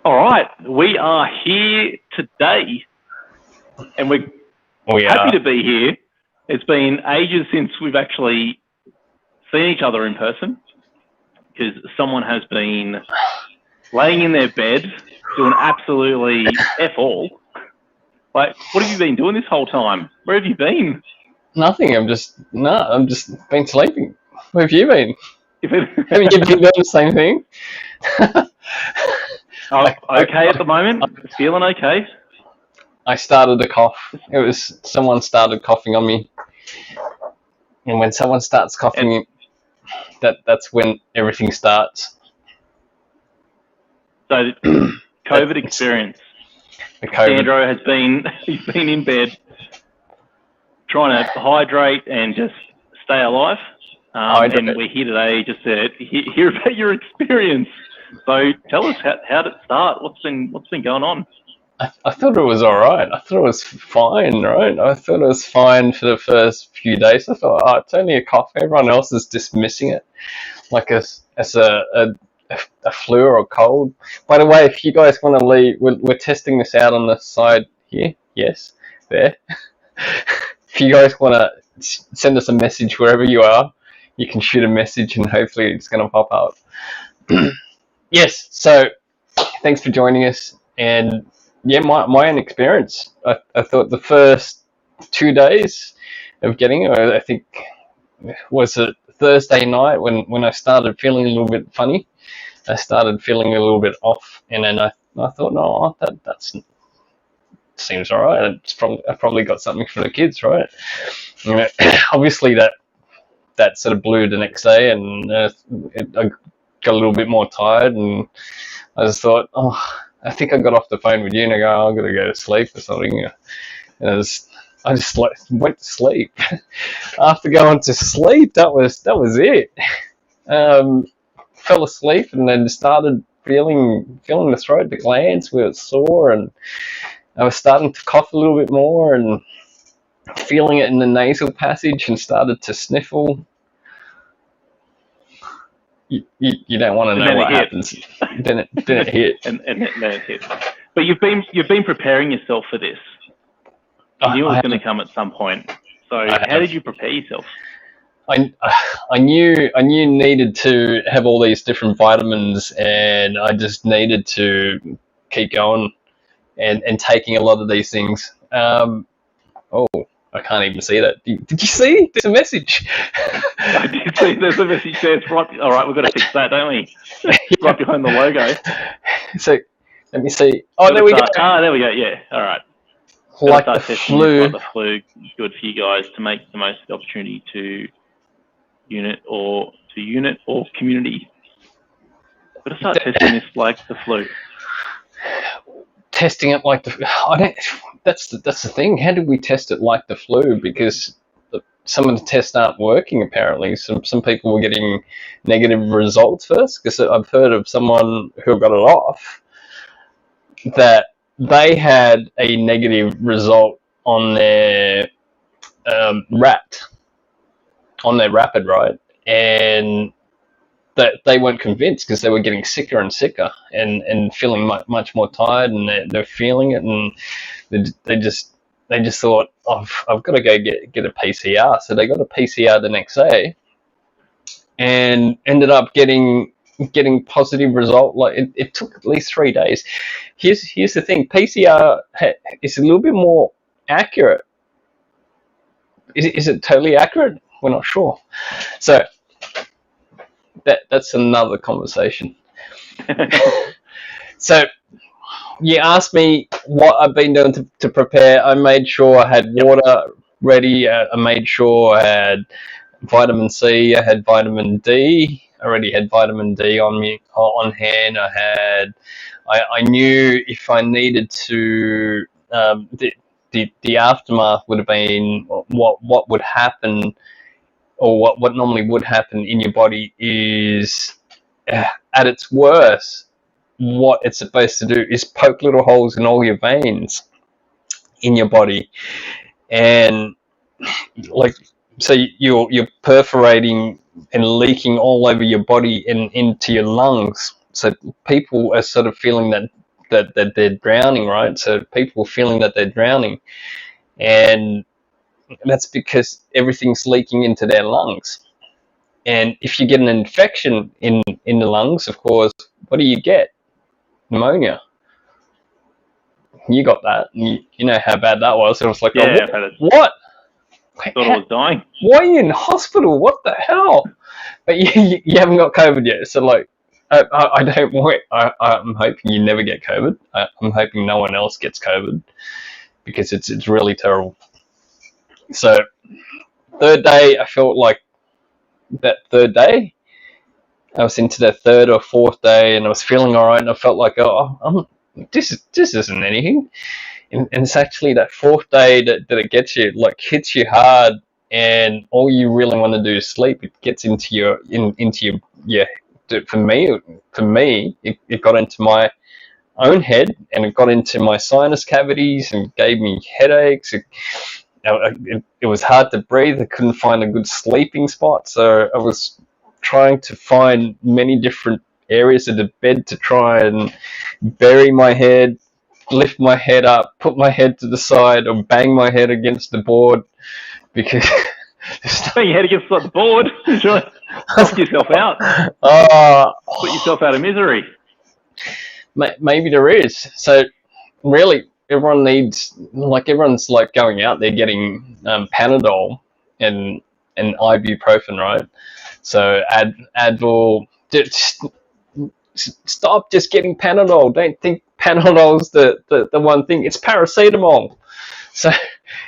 All right, we are here today, and we're happy to be here. It's been ages since we've actually seen each other in person, because someone has been laying in their bed doing absolutely F all. Like, what have you been doing this whole time? Where have you been? Nothing. I'm just been sleeping. Where have you been? Haven't you been doing the same thing? Okay at the moment. Feeling okay. I started to cough. It was someone started coughing on me, and when someone starts coughing, that's when everything starts. So, COVID experience. Sandro has been in bed trying to hydrate and just stay alive. And we're here today just to hear about your experience. So tell us, how did it start? What's been going on? I thought it was all right. I thought it was fine, right? I thought it was fine for the first few days. I thought, it's only a cough. Everyone else is dismissing it like as a flu or a cold. By the way, if you guys want to leave, we're testing this out on the side here. Yes, there. If you guys want to send us a message wherever you are, you can shoot a message and hopefully it's going to pop up. Yes, so thanks for joining us. And yeah, my own experience. I thought the first 2 days of getting it, I think, was a Thursday night when I started feeling a little bit funny. I started feeling a little bit off, and then I thought, no, that seems all right. I probably got something for the kids, right? You know, obviously that sort of blew the next day, and I got a little bit more tired, and I just thought, I think I got off the phone with you, and I go, I'm gonna go to sleep or something, and I just went to sleep. After going to sleep, that was it. Fell asleep and then started feeling the throat, the glands were sore, and I was starting to cough a little bit more and feeling it in the nasal passage and started to sniffle. You don't want to know what happens. Then it hit. and then it hit. But you've been preparing yourself for this. You knew it was going to come at some point. So how did you prepare yourself? I knew needed to have all these different vitamins, and I just needed to keep going and taking a lot of these things. I can't even see that. Did you see? There's a message. I did see there's a message there. It's right. All right, we've got to fix that, don't we? Right behind the logo. So let me see. Oh, there we go. There we go. Yeah. All right. Like the flu. Like the flu. Good for you guys to make the most of the opportunity to unit or community. Got to start testing this like the flu. Testing it like the that's the thing. How did we test it like the flu? Because some of the tests aren't working apparently. Some people were getting negative results first, because I've heard of someone who got it off that they had a negative result on their rapid, right? And that they weren't convinced because they were getting sicker and sicker and feeling much more tired, and they're feeling it, and they just thought, I've got to go get a PCR. So they got a PCR the next day and ended up getting positive result. Like it took at least 3 days. Here's the thing: PCR is a little bit more accurate. Is it totally accurate? We're not sure. So that's another conversation. So you asked me what I've been doing to prepare. I made sure I had water ready. I made sure I had vitamin C. I had vitamin D. I already had vitamin D on hand. I knew if I needed to, the aftermath would have been what would happen, or what normally would happen in your body is, at its worst, what it's supposed to do is poke little holes in all your veins in your body, and so you're perforating and leaking all over your body and into your lungs. So people are sort of feeling that that they're drowning, right? So people feeling that they're drowning, and that's because everything's leaking into their lungs. And if you get an infection in the lungs, of course, what do you get? Pneumonia. You got that. You know how bad that was. It was like, yeah, what? I thought I was dying. Why are you in hospital? What the hell? But you haven't got COVID yet. So, like, I don't worry. I'm hoping you never get COVID. I'm hoping no one else gets COVID because it's really terrible. So, third day, I felt like that third day, I was into the third or fourth day and I was feeling all right and I felt like, this isn't anything. And it's actually that fourth day that it gets you, like hits you hard, and all you really want to do is sleep. It gets into your For me, it got into my own head and it got into my sinus cavities and gave me headaches. It was hard to breathe. I couldn't find a good sleeping spot, so I was trying to find many different areas of the bed to try and bury my head, lift my head up, put my head to the side, or bang my head against the board because. Bang your head against the board. Knock yourself out. Put yourself out of misery. Maybe there is. So really, everyone's like going out there getting Panadol and ibuprofen, right? So Advil. Stop just getting Panadol. Don't think Panadol's the one thing. It's paracetamol. So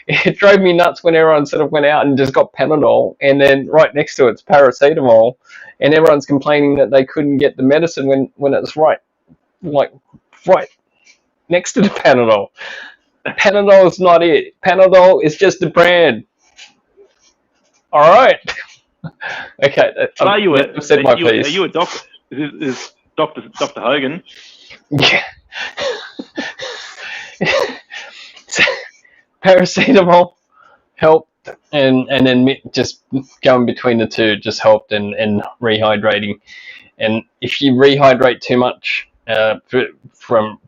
it drove me nuts when everyone sort of went out and just got Panadol, and then right next to it's paracetamol, and everyone's complaining that they couldn't get the medicine when it's right next to the Panadol. Panadol is not it. Panadol is just the brand. All right. Okay. I've said my piece. Are you a doctor? Is Dr. Hogan? Yeah. Paracetamol helped, and then just going between the two just helped, and rehydrating. And if you rehydrate too much, from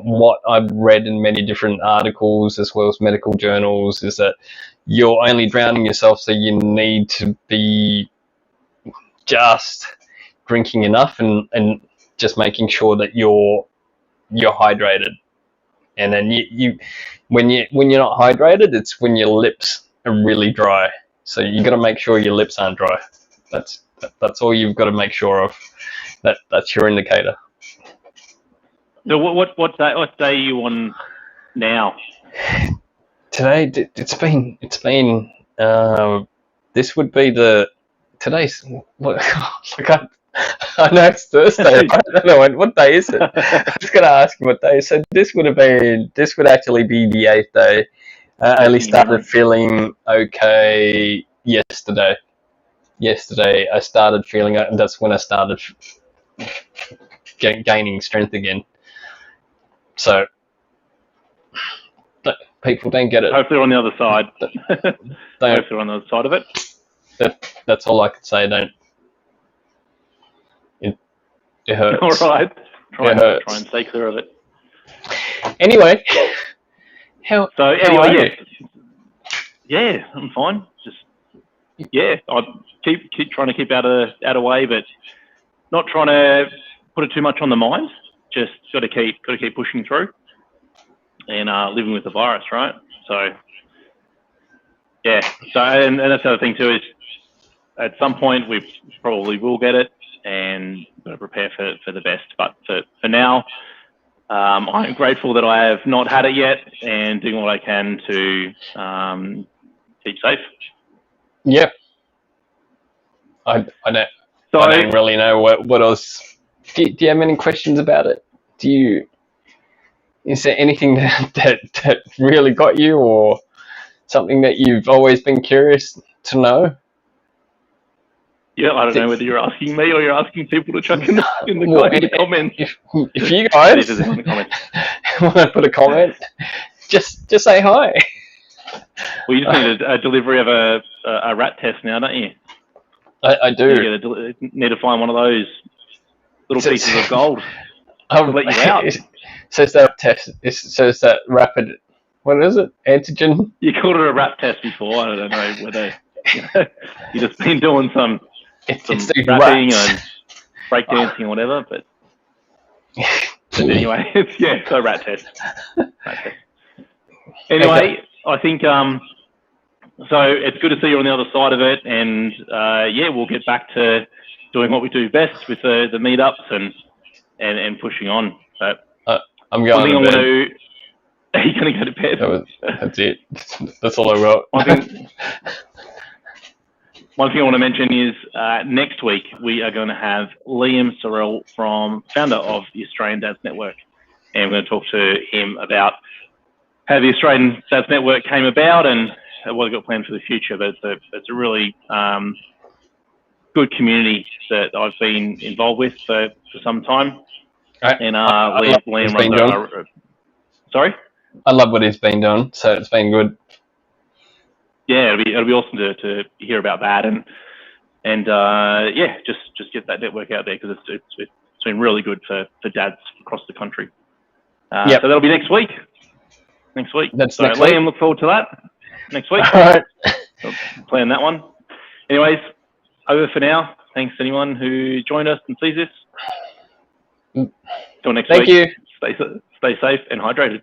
what I've read in many different articles as well as medical journals, is that you're only drowning yourself, so you need to be just drinking enough and just making sure that you're hydrated. And then you when you're not hydrated, it's when your lips are really dry. So you got to make sure your lips aren't dry. That's all you've got to make sure of. That's your indicator. So what day are you on now? Today it's been this would be today's what. I know it's Thursday. I don't know what day is it. I was going to ask you what day. So this would actually be the 8th day. I only started feeling okay yesterday. Yesterday I started feeling it, and that's when I started gaining strength again. So people don't get it. Hopefully we're on the other side. Hopefully we're on the other side of it. That's all I could say. Don't. It hurts. All right. Try and stay clear of it. Anyway, how are you? Yeah, I'm fine. Just I keep trying to keep out of way, but not trying to put it too much on the mind. Just got to keep pushing through and living with the virus, right? So yeah. So and that's the other thing too is at some point we probably will get it. And got to prepare for the best. But for now, I'm grateful that I have not had it yet and doing what I can to keep safe. Yep. I don't really know what else. Do you have any questions about it? Is there anything that really got you, or something that you've always been curious to know? Yeah, I don't know whether you're asking me or you're asking people to chuck in the comments. If you guys want to put a comment, just say hi. Well, you just need a delivery of a rat test now, don't you? I do. You need to find one of those little pieces of gold. let you out. It says that test. It says that rapid. What is it? Antigen. You called it a rap test before. I don't know whether you just been doing some rapping and breakdancing or whatever. But anyway, so rat test. Anyway, I think so. It's good to see you on the other side of it, and we'll get back to doing what we do best with the meetups and pushing on. So I'm going to bed. Are you going to go to bed? That's it. That's all I wrote. One thing I want to mention is next week we are going to have Liam Sorrell, founder of the Australian Dads Network, and we're going to talk to him about how the Australian Dads Network came about and what they've got planned for the future. But it's a really good community that I've been involved with for some time. And Liam runs sorry? I love what he's been doing, so it's been good. Yeah, it'll be awesome to hear about that and just get that network out there because it's been really good for dads across the country. So that'll be next week. Next week. That's so next Liam, week. Look forward to that next week. All right. So plan that one. Anyways, over for now. Thanks to anyone who joined us and sees this. Till next week. Thank you. Stay safe and hydrated.